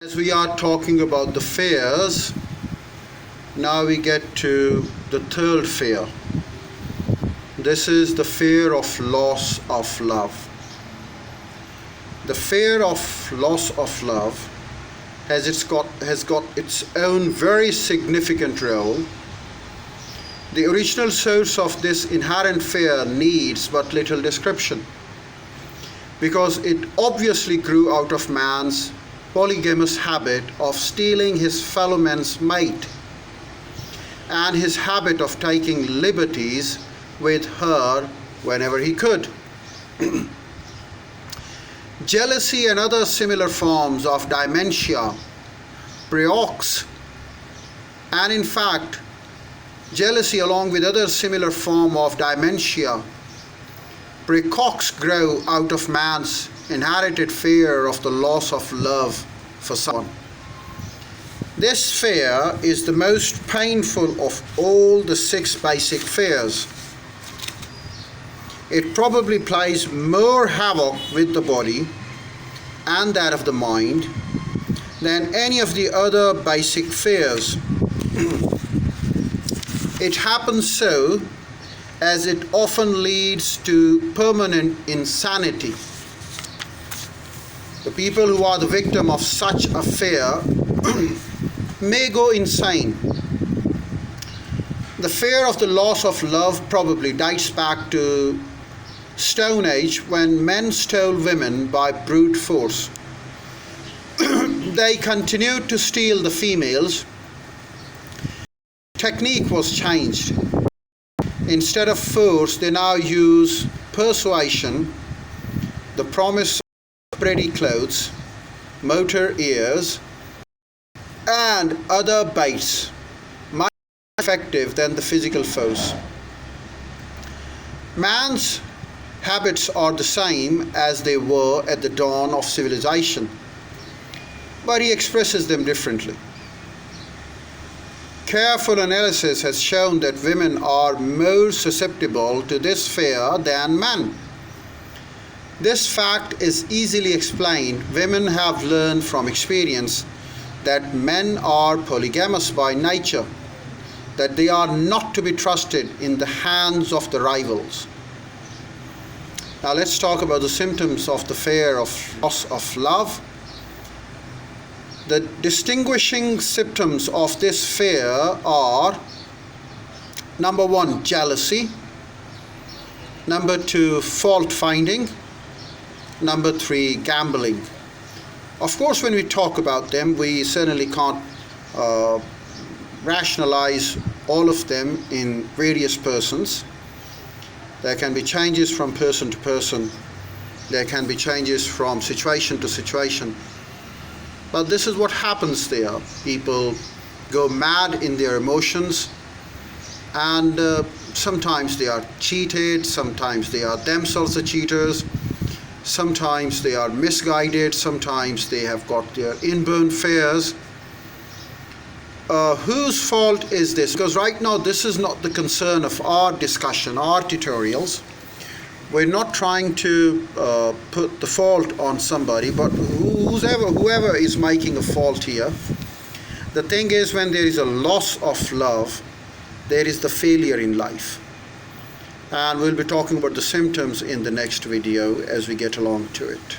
As we are talking about the fears, now we get to the third fear. This is the fear of loss of love. The fear of loss of love has got its own very significant role. The original source of this inherent fear needs but little description, because it obviously grew out of man's polygamous habit of stealing his fellow man's mate and his habit of taking liberties with her whenever he could. Jealousy and other similar forms of dementia preox, and in fact jealousy along with other similar form of dementia precox grow out of man's inherited fear of the loss of love for someone. This fear is the most painful of all the 6 basic fears. It probably plays more havoc with the body and that of the mind than any of the other basic fears. It happens so as it often leads to permanent insanity. The people who are the victim of such a fear may go insane. The fear of the loss of love probably dates back to Stone Age, when men stole women by brute force. They continued to steal the females. Technique was changed. Instead of force, they now use persuasion, the promise of pretty clothes, motor ears, and other baits, much more effective than the physical force. Man's habits are the same as they were at the dawn of civilization, but he expresses them differently. Careful analysis has shown that women are more susceptible to this fear than men. This fact is easily explained. Women have learned from experience that men are polygamous by nature, that they are not to be trusted in the hands of the rivals. Now let's talk about the symptoms of the fear of loss of love. The distinguishing symptoms of this fear are: number 1, jealousy; number 2, fault finding; number 3, gambling. Of course, when we talk about them, we certainly can't rationalize all of them in various persons. There can be changes from person to person. There can be changes from situation to situation. But this is what happens there. People go mad in their emotions, and sometimes they are cheated, sometimes they are themselves the cheaters, sometimes they are misguided, sometimes they have got their inborn fears. Whose fault is this? Because right now this is not the concern of our discussion, our tutorials. We're not trying to put the fault on somebody, but whoever is making a fault here. The thing is, when there is a loss of love, there is the failure in life. And we'll be talking about the symptoms in the next video as we get along to it.